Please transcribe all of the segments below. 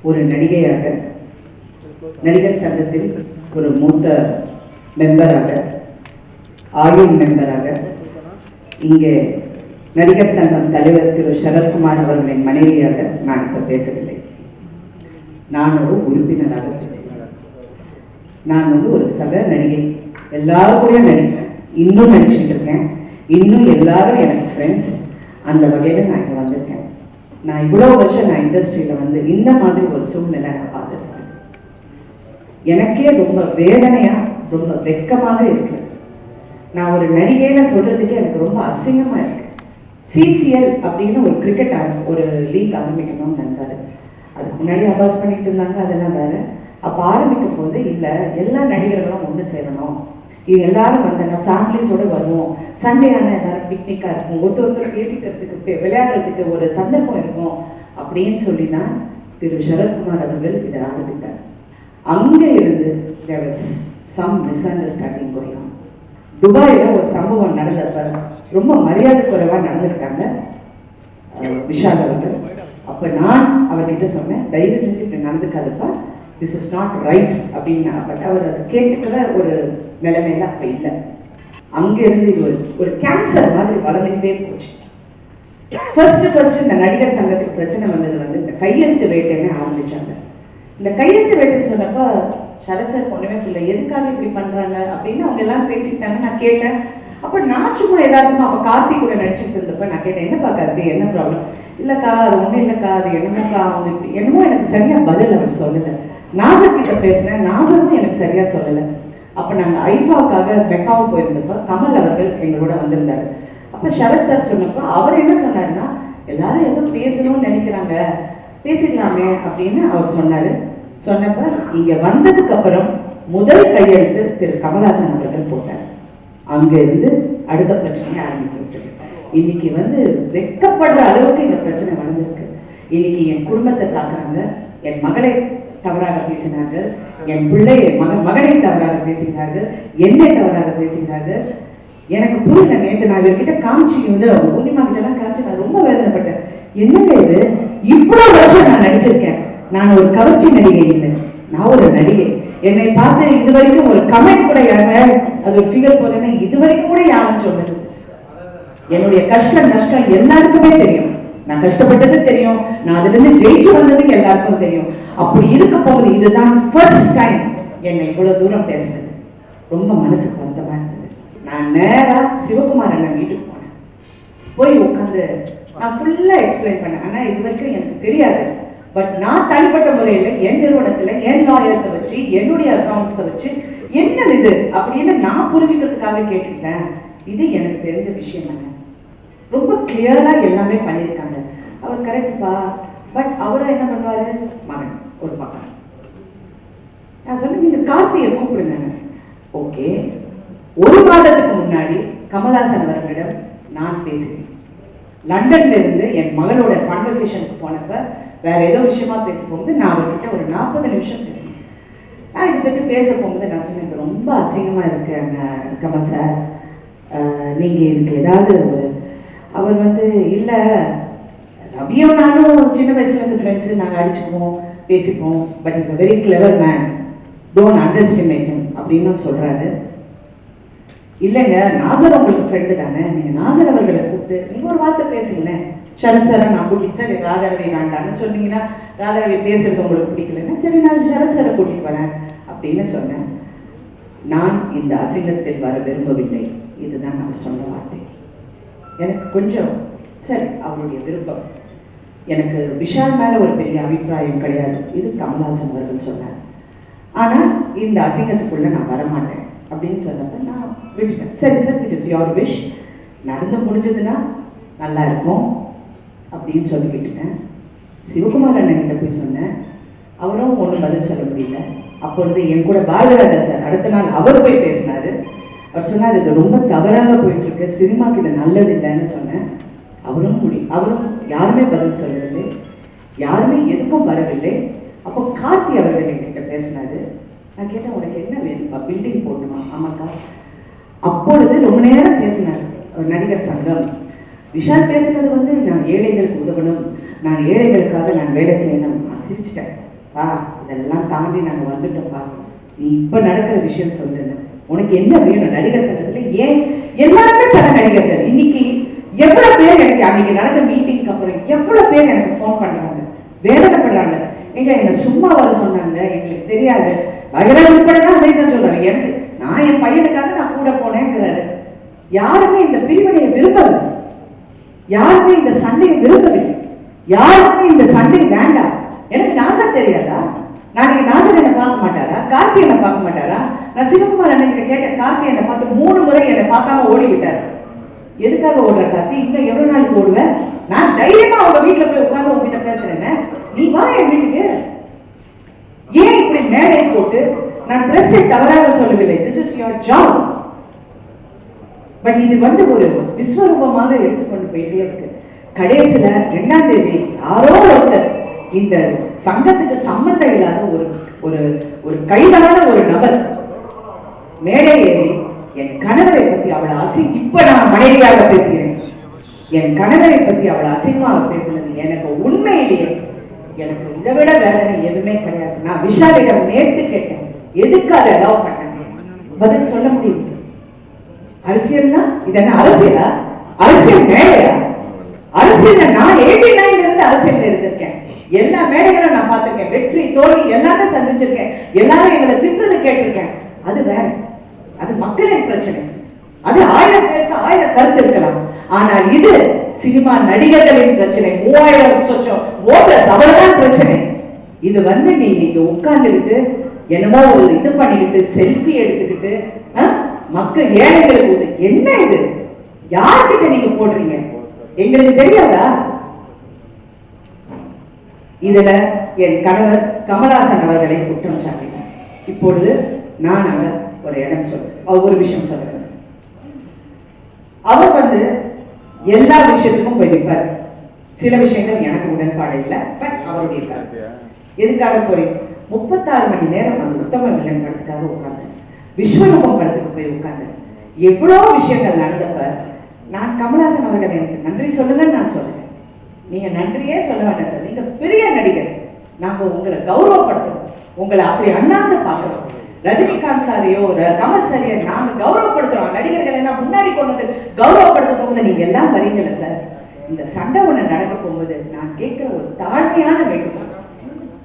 ஒரு நடிகையாக, நடிகர் சங்கத்தில் ஒரு மூத்த மெம்பராக, ஆயுள் மெம்பராக, இங்கே நடிகர் சங்கம் தலைவர் திரு சரத்குமார் அவர்களின் மனைவியாக நான் இப்போ பேசவில்லை. நான் ஒரு உறுப்பினராக பேசுகிறேன். நான் ஒரு சக நடிகை, எல்லாரும் கூட நடிக்கிறேன், இன்னும் நடிச்சுக்கிட்டு இருக்கேன். இன்னும் எல்லாரும் எனக்கு ஃப்ரெண்ட்ஸ். அந்த வகையில் நான் இங்கே வந்திருக்கேன். நான் இவ்வளோ வருஷம் நான் இண்டஸ்ட்ரியில் இந்த மாதிரி ஒரு சூழ்நிலை நான் பார்த்துருக்கேன். எனக்கே ரொம்ப வேதனையாக, ரொம்ப வெக்கமாக இருக்கு. நான் ஒரு நடிகைன்னு சொல்றதுக்கே எனக்கு ரொம்ப அசிங்கமாக இருக்கு. சிசிஎல் அப்படின்னு ஒரு கிரிக்கெட் ஒரு லீக் ஆரம்பிக்கணும்னு நினைப்பாரு. அதுக்கு முன்னாடி அபாஸ் பண்ணிட்டு இருந்தாங்க, அதெல்லாம் வேற. அப்போ ஆரம்பிக்கும் போது இல்லை, எல்லா நடிகர்களும் ஒன்று சேரணும், இது எல்லாரும் வந்தோன்னா ஃபேமிலிஸோடு வருவோம், சண்டே ஆனால் எல்லாரும் பிக்னிக்காக இருக்கும், ஒருத்தர் பேசிக்கிறதுக்கு விளையாடுறதுக்கு ஒரு சந்தர்ப்பம் இருக்கும் அப்படின்னு சொல்லி தான் திரு சரத்குமார் அவர்கள் இதை ஆரம்பித்தார். அங்கே இருந்து there was some misunderstanding going on. துபாயில் ஒரு சம்பவம் நடந்தப்ப ரொம்ப மரியாதை குறைவாக நடந்துக்கிட்டாங்க விஷால் அவர்கள். அப்போ நான் அவர்கிட்ட சொன்னேன், தயவு செஞ்சு இப்படி நடந்துக்காதப்பா, திஸ் இஸ் நாட் ரைட் அப்படின்னா. பட் அவர் அதை கேட்டுக்கிற ஒரு நிலைமையில அப்போ இல்லை. அங்கேருந்து இது ஒரு கேன்சர் மாதிரி வளர்ந்துக்கிட்டே போச்சு. ஃபர்ஸ்ட் இந்த நடிகர் சங்கத்துக்கு பிரச்சனை வந்தது இந்த கையெழுத்து வேட்டைன்னு ஆரம்பிச்சாங்க. இந்த கையெழுத்து வேட்டைன்னு சொன்னப்போ சரத் சார் ஒன்றுமே இல்லை, எதுக்காக இப்படி பண்ணுறாங்க அப்படின்னு அவங்க எல்லாம் பேசிக்கிட்டாங்க. நான் கேட்டேன். அப்போ நான் சும்மா ஏதாவதுமா அப்போ கார்த்தி கூட நடிச்சுட்டு இருந்தப்ப நான் கேட்டேன், என்னப்பா கார்த்தி, என்ன ப்ராப்ளம்? இல்லைக்கா அது ஒன்றும் இல்லைக்கா, அது என்னமோக்கா அவங்க இப்படி என்னமோ. எனக்கு சரியாக பதில் அவர் சொல்லலை. நாசர் கிட்ட பேசினேன், நாசரும் எனக்கு சரியாக சொல்லலை. அப்போ நாங்கள் ஐஃபாவுக்காக மெக்காவும் போயிருந்தப்போ கமல் அவர்கள் எங்களோட வந்திருந்தார். அப்போ சரத் சார் சொன்னப்போ அவர் என்ன சொன்னாருன்னா, எல்லாரும் ஏதோ பேசணும்னு நினைக்கிறாங்க, பேசிக்கலாமே அப்படின்னு அவர் சொன்னார். சொன்னப்ப இங்கே வந்ததுக்கு அப்புறம் முதல் கையெழுத்து திரு கமல்ஹாசன் அவர்கள் போட்டார். அங்கிருந்து அடுத்த பிரச்சனை ஆரம்பிக்கிட்டு இன்னைக்கு வெட்கப்படுற அளவுக்கு இந்த பிரச்சனை வளர்ந்துருக்கு. இன்னைக்கு என் குடும்பத்தை தாக்குறாங்க, என் மகளை தவறாக பேசினார்கள், என் பிள்ளையை மகனை தவறாக பேசுகிறார்கள், என்னை தவறாக பேசுகிறார்கள். எனக்கு புரியல. நேற்று நான் இவர்கிட்ட காமிச்சு பூர்ணிமா கிட்ட எல்லாம் காமிச்சு நான் ரொம்ப வேதனைப்பட்டேன். என்னங்க இது, இவ்வளவு வருஷம் நான் நடிச்சிருக்கேன், நான் ஒரு கவர்ச்சி நடிகை இல்லை, நான் ஒரு நடிகை. என்னை பார்த்து இது வரைக்கும் ஒரு கமெண்ட் கூட யாருமே அது ஒரு ஃபிகர் போதுன்னு இது வரைக்கும் கூட யாரும் சொன்னது. என்னுடைய கஷ்டம் நஷ்டம் எல்லாருக்குமே தெரியும். நான் கஷ்டப்பட்டது தெரியும், நான் அதுல இருந்து ஜெயிச்சு வந்ததுக்கு எல்லாருக்கும் தெரியும். அப்படி இருக்க போகுது இதுதான் ஃபர்ஸ்ட் டைம் என்னை இவ்வளவு தூரம் பேசுறது. ரொம்ப மனசுக்கு வருத்தமா இருந்தது. நான் நேரா சிவகுமார் அண்ணன் வீட்டுக்கு போனேன். போய் உட்காந்து நான் ஃபுல்லா எக்ஸ்பிளைன் பண்ணேன். ஆனா இது வரைக்கும் எனக்கு தெரியாது. பட் நான் தனிப்பட்ட முறையில் என் நிறுவனத்துல என் லாயர்ஸை வச்சு, என்னுடைய அக்கௌண்ட்ஸை வச்சு என்ன இது அப்படின்னு நான் புரிஞ்சுக்கிறதுக்காக கேட்டுக்கிட்டேன். இது எனக்கு தெரிஞ்ச விஷயம் தானே, ரொம்ப கிளியரா எல்லாமே பண்ணியிருக்காங்க. அவர் கரெக்ட்பா. பட் அவரை என்ன பண்ணுவாரு, மகன் ஒரு பக்கம். நான் சொன்னேன், நீங்க கார்த்தியை கூப்பிடுங்க. ஓகே. ஒரு மாதத்துக்கு முன்னாடி கமல்ஹாசன் அவர்களிடம் நான் பேசுகிறேன். லண்டன்ல இருந்து என் மகளோட கான்வெகேஷனுக்கு போனப்ப வேற ஏதோ விஷயமா பேச போகும்போது நான் அவர்கிட்ட ஒரு 40 நிமிஷம் பேசினேன். நான் இதை பற்றி பேச போகும்போது நான் சொன்னேன், ரொம்ப அசிங்கமா இருக்கு கமல் சார், நீங்க இதுக்கு ஏதாவது அவர் இல்லை, ரவியும் நானும் சின்ன வயசுல இருந்து ஃப்ரெண்ட்ஸு, நாங்கள் அடிச்சுக்குவோம் பேசிப்போம், but is a very clever man, don't underestimate him அப்படின்னு சொல்றாரு. இல்லைங்க, நாசர் உங்களுக்கு ஃப்ரெண்டு தானே, நீங்க நாசர் அவர்களை கூப்பிட்டு நீங்க ஒரு வார்த்தை பேசுங்களேன். சரத் சாரை நான் கூட்டிட்டு சரி ராதாரவி வேண்டான்னு சொன்னீங்கன்னா, ராதாரவி பேசுறது உங்களுக்கு பிடிக்கலன்னா சரி நான் சரத் சாரை கூட்டிட்டு வரேன் அப்படின்னு சொன்னேன். நான் இந்த அசிங்கத்தில் வர விரும்பவில்லை, இதுதான் நான் சொன்ன வார்த்தை. எனக்கு கொஞ்சம் சரி அவருடைய விருப்பம். எனக்கு விஷால் மேல ஒரு பெரிய அபிப்பிராயம் கிடையாது, இது கமல்ஹாசன் அவர்கள் சொன்னார். ஆனால் இந்த அசிங்கத்துக்குள்ள நான் வரமாட்டேன் அப்படின்னு சொன்னப்ப நான் விட்டுட்டேன். சரி sir, it is your wish, நடந்து முடிஞ்சதுன்னா நல்லா இருக்கும் அப்படின்னு சொல்லி விட்டுட்டேன். சிவகுமார் அண்ணன் கிட்ட போய் சொன்னேன், அவரும் ஒன்றும் பதில் சொல்ல முடியல. அப்பொழுது என் கூட பாரதிராஜா சார் அடுத்த நாள் அவர் போய் பேசினாரு. அவர் சொன்னார், இது ரொம்ப தவறாக போயிட்டு இருக்கு, சினிமாக்கு இது நல்லது இல்லைன்னு சொன்னேன். அவரும் யாருமே பதில் சொல்லவில்லை, யாருமே எதுக்கும் வரவில்லை. அப்போ கார்த்தி அவர்கள் என்கிட்ட பேசினாரு. நான் கேட்டேன், உனக்கு என்ன வேணும்பா, பில்டிங் போடணுமா? ஆமாக்கா. அப்பொழுது ரொம்ப நேரம் பேசினார் நடிகர் சங்கம். விஷால் பேசுனது நான் ஏழைகளுக்கு உதவணும், நான் ஏழைகளுக்காக நான் வேலை செய்யணும். நான் சிரிச்சிட்டேன். இதெல்லாம் தாண்டி நாங்க வந்துட்டோம்ப்பா, நீ இப்ப நடக்கிற விஷயம் சொல்லுங்க, உனக்கு என்ன வேணும் நடிகர் சங்கத்துல? ஏன் எல்லாருமே சில நடிகர்கள் இன்னைக்கு எவ்வளவு பேர் எனக்கு அன்னைக்கு நடந்த மீட்டிங்க்கு அப்புறம் எவ்வளவு பேர் எனக்கு போன் பண்றாங்க, வேதனைப்படுறாங்க. எங்க என்ன சும்மா வர சொன்னாங்க, எங்களுக்கு தெரியாது. வயலாக உட்படதான் அதே தான் சொல்றாரு. எனக்கு நான் என் பையனுக்காக நான் கூட போனேங்கிறாரு. யாருமே இந்த பிரிவினையை விரும்பவில்லை, யாருமே இந்த சண்டையை விரும்பவில்லை, யாருமே இந்த சண்டை வேண்டாம். எனக்கு நாசர் தெரியாதா? நாளைக்கு நாசர் என்ன பார்க்க மாட்டாரா? கார்த்தி என்ன பார்க்க மாட்டாரா? நான் சிவகுமார் அன்னைக்கு கேட்டேன், கார்த்தி என்னை பார்த்து 3 முறை என்னை பார்க்காம ஓடி விட்டாரு. எதுக்காக ஓடுற கார்த்தி? இன்னும் எவ்வளவு நாளைக்கு ஓடுவேன்? நான் தைரியமா அவங்க வீட்டுல போய் உட்கார்ந்து உங்ககிட்ட பேசுறேன், நீ வா என் வீட்டுக்கு. ஏன் இப்படி மேடை போட்டு? நான் பிரஸ்ஸை தவறாக சொல்லவில்லை, this is your job. But இது ஒரு விஸ்வரூபமாக எடுத்துக்கொண்டு போயிட்டே இருக்கு. கடைசியில 2ஆம் தேதி யாரோ ஒருத்தர் இந்த சங்கத்துக்கு சம்பந்தம் இல்லாத ஒரு கைதான ஒரு நபர் மேடை ஏறி என் கணவரை பத்தி அவளை இப்ப நான் மனைவியாக பேசுகிறேன், என் கணவரை பத்தி அவளை அசிங்கமாக பேசுனது எனக்கு உண்மையிலேயே எனக்கு இதை விட வேதனை எதுவுமே கிடையாது. நான் விஷாலிடம் நேர்த்து கேட்டேன், எதுக்கு அதை அலோவ் பண்ணாங்க? பதில் சொல்ல முடியும். அரசியல்னா இது என்ன அரசியலா? அரசியல் மேடையா? அரசியல் நான் 89 இருந்து அரசியல் இருந்திருக்கேன். எல்லா மேடைகளும் நான் பார்த்திருக்கேன், வெற்றி தோல்வி எல்லாமே சந்திச்சிருக்கேன், எல்லாரும் எங்களை திட்டுறது கேட்டிருக்கேன். அது வேற, அது மக்களின் பிரச்சனை. அது 1000 பேருக்கு 1000 கருத்து இருக்கலாம். ஆனால் இது சினிமா நடிகர்களின் பிரச்சனை. 3000 சொச்சம் ஓட்டர்ஸ் அவ்வளவுதான் பிரச்சனை. இது நீ இங்க உட்கார்ந்துக்கிட்டு என்னமோ ஒரு இது பண்ணிக்கிட்டு செல்ஃபி எடுத்துக்கிட்டு மக்கள் ஏழைகளுக்கு என்ன இது? யார்கிட்ட நீங்க போடுறீங்க? எங்களுக்கு தெரியாதா? இதுல என் கணவர் கமலஹாசன் அவர்களை குற்றம் சாட்டினார். இப்பொழுது நான் அவர் ஒரு இடம் சொல்றேன், ஒரு விஷயம் சொல்றேன். அவர் எல்லா விஷயத்துக்கும் போய் நிற்பார். சில விஷயங்கள் எனக்கு உடன்பாடு இல்லை, பட் அவருடைய எதுக்காக போறேன்? 36 மணி நேரம் அந்த உத்தம வில்லன் படத்துக்காக உட்கார்ந்து, விஸ்வரூபம் படத்துக்கு போய் உட்கார்ந்து எவ்வளவு விஷயங்கள் நடந்தப்ப நான் கமலஹாசன் அவர்கள் எனக்கு நன்றி சொல்லுங்கன்னு நான் சொல்றேன். நீங்க நன்றியே சொல்ல வேண்டாம் சார், நீங்க பெரிய நடிகர், நாங்க உங்களை கௌரவப்படுத்துறோம், உங்களை அப்படி அண்ணாந்து பார்க்கிறோம். ரஜினிகாந்த் சாரியோ கமல் சாரியோ நாங்க கௌரவப்படுத்துறோம், நடிகர்கள் எல்லாம் முன்னாடி கொண்டு கௌரவப்படுத்த போகும்போது நீங்க எல்லாம் வரீங்கல்ல சார். இந்த சண்டை ஒண்ணு நடக்க போகும்போது நான் கேட்கிற ஒரு தாழ்மையான வேண்டுகோள்,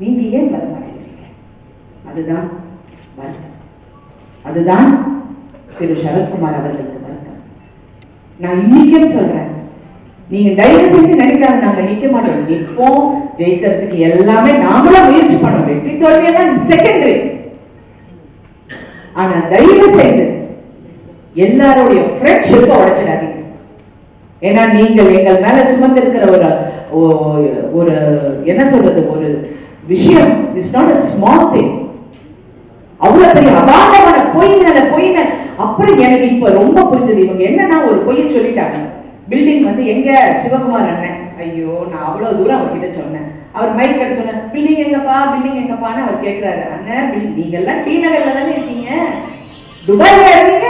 நீங்க ஏன் வர மாட்டேங்கிறீங்க? அதுதான் வருத்தம், அதுதான் திரு சரத்குமார் அவர்களுக்கு வருத்தம். நான் இன்னைக்கும் சொல்றேன், நீங்க தயவு செஞ்சு நடிக்காத, நாங்க நிக்க மாட்டோம், நிற்போம். ஜெயிக்கிறதுக்கு எல்லாமே நாமளும் முயற்சி பண்ணோம், வெற்றி தோல்வியெல்லாம் செகண்டரி. ஆனா தயவு செய்து எல்லாருடைய ஃப்ரெண்ட்ஷிப்பை உடைச்சிடாதீங்க. ஏன்னா நீங்கள் எங்கள் மேல சுமந்திருக்கிற ஒரு என்ன சொல்றது, ஒரு விஷயம் is not a small thing. அவ்வளவு பெரிய அபாண்டமான பொய் மேல அப்புறம் எனக்கு இப்ப ரொம்ப புரிஞ்சது, இவங்க என்னன்னா ஒரு பொய்யை சொல்லிட்டாங்க. பில்டிங் எங்க சிவகுமார் அண்ணன், ஐயோ நான் அவ்வளவு தூரம் அவர்கிட்ட சொன்னேன், அவர் மைக் கட்ட சொன்ன, பில்டிங் எங்கப்பான்னு அவர் கேட்கிறாரு. அண்ணன் நீங்க எல்லாம் டி நகர்ல தானே இருக்கீங்க, துபாய்ல இருந்தீங்க,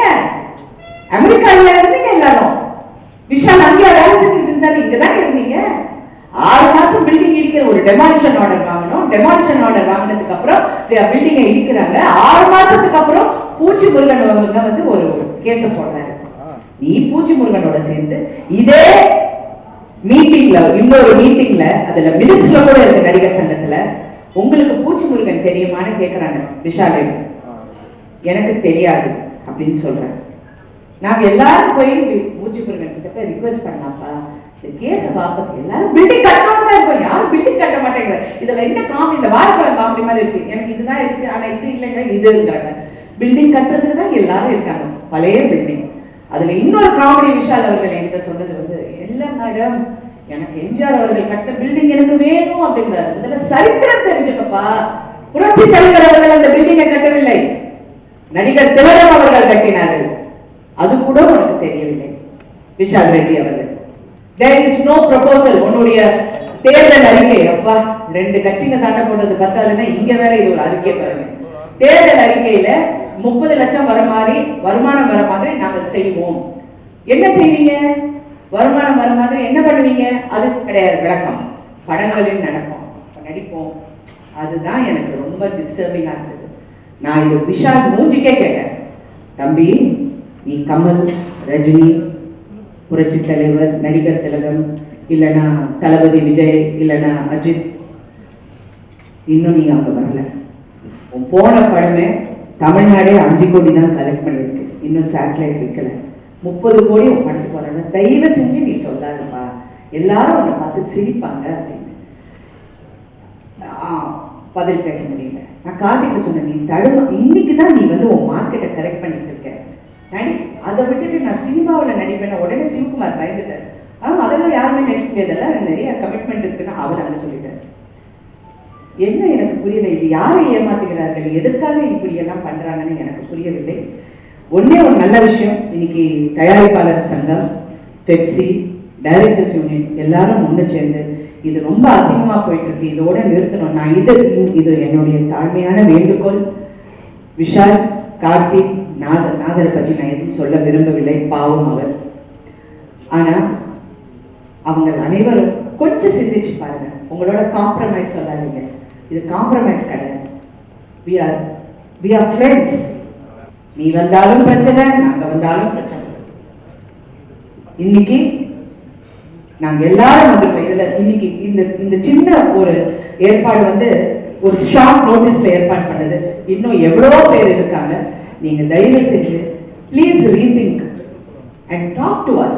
அமெரிக்கால இருந்தீங்க, எல்லாரும் விஷால் அங்கே வேலை செஞ்சுட்டு இருந்தாரு, இங்க தானே இருந்தீங்க. 6 மாசம் பில்டிங் இடிக்கிற ஒரு டெமாலிஷன் ஆர்டர் வாங்கணும். டெமாலிஷன் ஆர்டர் வாங்கினதுக்கு அப்புறம் பில்டிங்கை இடிக்கிறாங்க. 6 மாசத்துக்கு அப்புறம் பூச்சி முருகன் ஒரு கேஸ போடுறாரு. நீ பூச்சி முருகனோட சேர்ந்து இதே மீட்டிங்ல, இன்னொரு மீட்டிங்ல, அதுல மினிட்ஸ்ல கூட இருக்கு நடிகர் சங்கத்துல, உங்களுக்கு பூச்சி முருகன் தெரியுமான்னு கேட்கிறாங்க விஷாலை. எனக்கு தெரியாது அப்படின்னு சொல்றேன். நாங்க எல்லாரும் போய் பூச்சி முருகன் கிட்ட போய் ரிக்வெஸ்ட் பண்ணலாம்ப்பா, கேஸ வாபஸ், எல்லாரும் பில்டிங் கட்டணும் தான் இருக்கும், யாரும் பில்டிங் கட்ட மாட்டேங்கிற. இதுல என்ன காமெடி, இந்த வாழைப்பழம் காமெடி மாதிரி இருக்கு. எனக்கு இதுதான் இருக்கு, ஆனா இது இல்லைங்க, இது இருக்காங்க. பில்டிங் கட்டுறதுக்கு தான் எல்லாரும் இருக்காங்க, பழைய பில்டிங். அதுல இன்னொரு காமெடி விஷால் அவர்கள் என்கிட்ட சொன்னது இல்ல மேடம், எனக்கு எம்ஜிஆர் அவர்கள் கட்ட பில்டிங் எனக்கு வேணும் அப்படிங்கிறாரு. இதுல சரித்திரம் தெரிஞ்சுக்கப்பா, புரட்சி தலைவர் அவர்கள் அந்த பில்டிங்கை கட்டவில்லை, நடிகர் திலகம் அவர்கள் கட்டினார்கள். அது கூட உனக்கு தெரியவில்லை விஷால் ரெட்டி அவர்கள். There is no proposal. உன்னுடைய தேர்தல் அறிக்கை, அப்பா 2 கட்சிங்க சண்டை போட்டது பத்தாதுன்னா இங்க வேற இது ஒரு அறிக்கை பாருங்க. தேர்தல் அறிக்கையில 30 லட்சம் வருமானம் வர மாதிரி நாங்கள் செய்வோம். என்ன செய்வீங்க? வருமானம் வர மாதிரி என்ன பண்ணுவீங்க? அது கிடையாது விளக்கம். படங்களில் நடிப்போம், அதுதான் எனக்கு ரொம்ப டிஸ்டர்பிங்காக இருந்தது. நான் இது விஷால் மூஞ்சிக்கே கேட்டேன், தம்பி நீ கமல், ரஜினி, புரட்சி தலைவர், நடிகர் திலகம், இல்லைன்னா தளபதி விஜய், இல்லைன்னா அஜித், இன்னும் நீ அங்கே வரல. உன் போன படமே தமிழ்நாடே 5 கோடி தான் கலெக்ட் பண்ணியிருக்கு, இன்னும் சேட்டலைட் வைக்கல. 30 கோடி உன் படத்துக்கு வரணும். தயவு செஞ்சு நீ சொல்லாதப்பா, எல்லாரும் உன்னை பார்த்து சிரிப்பாங்க அப்படின்னு. பதில் பேச முடியல. நான் கார்த்திகை சொன்னேன், நீ இன்னைக்கு தான் நீ வந்து உன் மார்க்கெட்டை கரெக்ட் பண்ணிட்டு இருக்க. அதை விட்டுட்டு நான் சினிமாவில் நடிப்பேன், உடனே சிவகுமார் பயந்துட்டார். அதெல்லாம் யாருமே நடிக்க முடியாதெல்லாம் நிறைய கமிட்மெண்ட் இருக்குன்னு அவர் அங்கே சொல்லிட்டார். என்ன எனக்கு புரியல, இது யாரை ஏமாத்துகிறார்கள், எதற்காக இப்படி எல்லாம் பண்றாங்கன்னு எனக்கு புரியவில்லை. ஒன்னே ஒரு நல்ல விஷயம், இன்னைக்கு தயாரிப்பாளர் சங்கம், பெப்சி, டைரக்டர்ஸ் யூனியன் எல்லாரும் ஒன்று சேர்ந்து இது ரொம்ப அசிங்கமா போயிட்டு இருக்கு, இதோட நிறுத்தணும். நான் இது என்னுடைய தாழ்மையான வேண்டுகோள். விஷால், கார்த்திக், நாசரை பத்தி நான் எதுவும் சொல்ல விரும்பவில்லை, பாவம் அவர். ஆனா அவங்க அனைவரும் கொஞ்சம் சிந்திச்சு பாருங்க, உங்களோட காம்ப்ரமைஸ் சொல்லாதீங்க. இது காம்ப்ரமைஸ் கிடையாது. we are friends. நீ வந்தாலும் பிரச்சனை, நாங்க வந்தாலும் பிரச்சனை. இன்னைக்கு நாங்க எல்லாரும் வந்திருக்கோம். இதுல இன்னைக்கு இந்த சின்ன ஒரு ஏற்பாடு வந்து ஒரு ஷார்ட் நோட்டீஸ்ல ஏற்பாடு பண்ணது. இன்னும் எவ்வளவோ பேர் இருக்காங்க. நீங்க தயவு செஞ்சு please rethink and talk to us.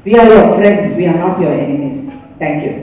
We are your friends, we are not your enemies. Thank you.